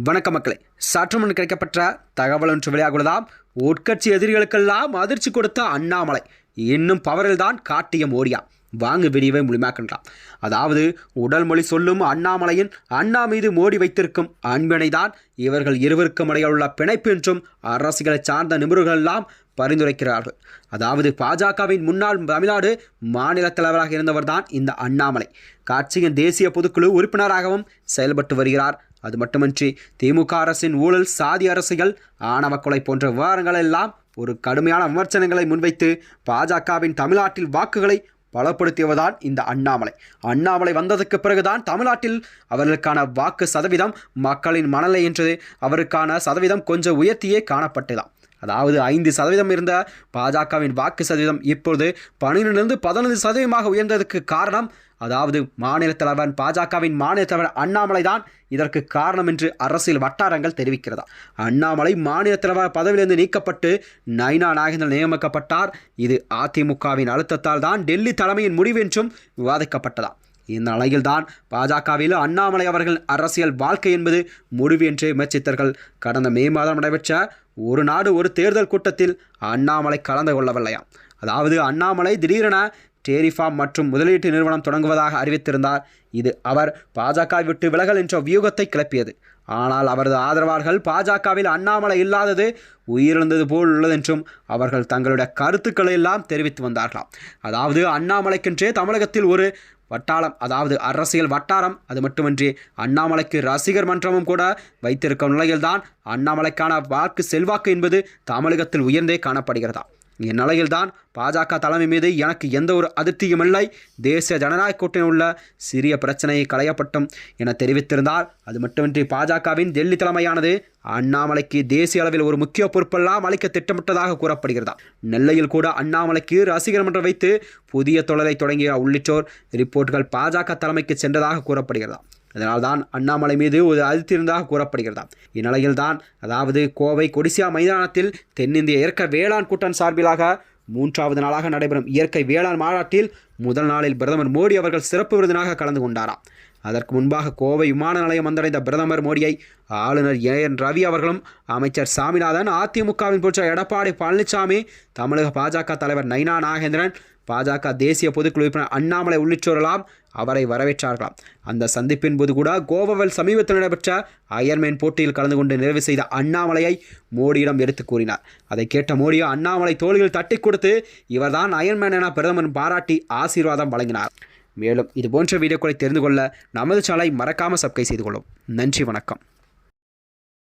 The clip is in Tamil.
வணக்க மக்களே, சற்று முன் கிடைக்கப்பட்ட தகவல் ஒன்று வெளியாகுவதாம். உட்கட்சி எதிரிகளுக்கெல்லாம் அதிர்ச்சி கொடுத்த அண்ணாமலை இன்னும் பவரில் தான் காட்டிய மோடியா? வாங்கு வீடியோவை முழுமையாக்கலாம். அதாவது உடல் மொழி சொல்லும் அண்ணாமலையின் அண்ணா மீது மோடி வைத்திருக்கும் அன்பினை தான் இவர்கள் இருவருக்கும் இடையே உள்ள பிணைப்பு என்றும் அரசியலை சார்ந்த நிபுணர்கள் எல்லாம் பரிந்துரைக்கிறார்கள். அதாவது பாஜகவின் முன்னாள் தமிழ்நாடு மாநில தலைவராக இருந்தவர் தான் இந்த அண்ணாமலை. கட்சியின் தேசிய பொதுக்குழு உறுப்பினராகவும் செயல்பட்டு வருகிறார். அது மட்டுமின்றி திமுக அரசின் ஊழல், சாதி அரசியல், ஆணவ கொலை போன்ற விவகாரங்கள் எல்லாம் ஒரு கடுமையான விமர்சனங்களை முன்வைத்து பாஜகவின் தமிழ்நாட்டில் வாக்குகளை பலப்படுத்தியவர்தான் இந்த அண்ணாமலை வந்ததற்கு பிறகுதான் தமிழ்நாட்டில் அவர்களுக்கான வாக்கு சதவீதம், மக்களின் மனநிலை என்று அவருக்கான சதவீதம் கொஞ்சம் உயர்த்தியே காணப்பட்டதாம். அதாவது 5% இருந்த பாஜகவின் வாக்கு சதவீதம் இப்பொழுது 12-15% உயர்ந்ததற்கு காரணம், அதாவது மாநில தலைவர் பாஜகவின் மாநில தலைவர் அண்ணாமலை தான் இதற்கு காரணம் என்று அரசியல் வட்டாரங்கள் தெரிவிக்கிறதா. அண்ணாமலை மாநில தலைவர் பதவியிலிருந்து நீக்கப்பட்டு நைனா நாகேந்திரன் நியமிக்கப்பட்டார். இது அதிமுகவின் அழுத்தத்தால் தான் டெல்லி தலைமையின் முடிவு என்றும் விவாதிக்கப்பட்டதா. இந்த நிலையில்தான் பாஜகவில் அண்ணாமலை அவர்கள் அரசியல் வாழ்க்கை என்பது முடிவு என்று விமர்சித்தார்கள். கடந்த மே மாதம் நடைபெற்ற ஒரு நாடு ஒரு தேர்தல் கூட்டத்தில் அண்ணாமலை கலந்து கொள்ளவில்லையாம். அதாவது அண்ணாமலை திடீரென டேரி ஃபார்ம் மற்றும் முதலீட்டு நிறுவனம் தொடங்குவதாக அறிவித்திருந்தார். இது அவர் பாஜக விட்டு விலகல் என்ற வியூகத்தை கிளப்பியது. ஆனால் அவரது ஆதரவாளர்கள் பாஜகவில் அண்ணாமலை இல்லாதது உயிரிழந்தது போல் உள்ளது என்றும் அவர்கள் தங்களுடைய கருத்துக்களை எல்லாம் தெரிவித்து வந்தார்களாம். அதாவது அண்ணாமலைக்கென்றே தமிழகத்தில் ஒரு வட்டாரம், அதாவது அரசியல் வட்டாரம், அது மட்டுமின்றி அண்ணாமலைக்கு ரசிகர் மன்றமும் கூட வைத்திருக்கும் நிலையில்தான் அண்ணாமலைக்கான வாக்கு செல்வாக்கு என்பது தமிழகத்தில் உயர்ந்தே காணப்படுகிறதா. இந்நிலையில்தான் பாஜக தலைமை மீது எனக்கு எந்த ஒரு அதிருப்தியும் இல்லை, தேசிய ஜனநாயக கூட்டணியில் உள்ள சிறிய பிரச்சனையை களையப்பட்டும் என தெரிவித்திருந்தார். அது மட்டுமின்றி பாஜகவின் டெல்லி தலைமையானது அண்ணாமலைக்கு தேசிய அளவில் ஒரு முக்கிய பொறுப்பெல்லாம் அளிக்க திட்டமிட்டதாக கூறப்படுகிறதா. நெல்லையில் கூட அண்ணாமலைக்கு ரசிகர் மன்றம் வைத்து புதிய தொழிலை தொடங்கிய உள்ளிட்டோர் ரிப்போர்ட்டுகள் பாஜக தலைமைக்கு சென்றதாக கூறப்படுகிறதா. அதனால்தான் அண்ணாமலை மீது ஒரு அதிருப்தி இருந்ததாக கூறப்படுகிறதா. இந்நிலையில்தான் அதாவது கோவை கொடிசியா மைதானத்தில் தென்னிந்திய இயற்கை வேளாண் கூட்டம் சார்பிலாக 3வது நாளாக நடைபெறும் இயற்கை வேளாண் மாநாட்டில் முதல் நாளில் பிரதமர் மோடி அவர்கள் சிறப்பு விருந்தினராக கலந்து கொண்டாராம். அதற்கு முன்பாக கோவை விமான நிலையம் வந்தடைந்த பிரதமர் மோடியை ஆளுநர் என் ரவி அவர்களும், அமைச்சர் சாமிநாதன், அதிமுகவின் பொறுத்த எடப்பாடி பழனிசாமி, தமிழக பாஜக தலைவர் நைனா நாகேந்திரன், பாஜக தேசிய பொதுக்குழு உறுப்பினர் அண்ணாமலை உள்ளிட்டோரெல்லாம் அவரை வரவேற்றார்களாம். அந்த சந்திப்பின் போது கூட கோவாவில் சமீபத்தில் நடைபெற்ற அயர்மேன் போட்டியில் கலந்து கொண்டு நிறைவு செய்த அண்ணாமலையை மோடியிடம் எடுத்து கூறினார். அதை கேட்ட மோடி அண்ணாமலை தோள்களில் தட்டி கொடுத்து இவர்தான் அயர்மேன் என பிரதமர் பாராட்டி ஆசீர்வாதம் வழங்கினார். மேலும் இதுபோன்ற வீடியோக்களை தெரிந்து கொள்ள நமது சேனலை மறக்காமல் சப்ஸ்கிரைப் செய்து கொள்ளும். நன்றி, வணக்கம்.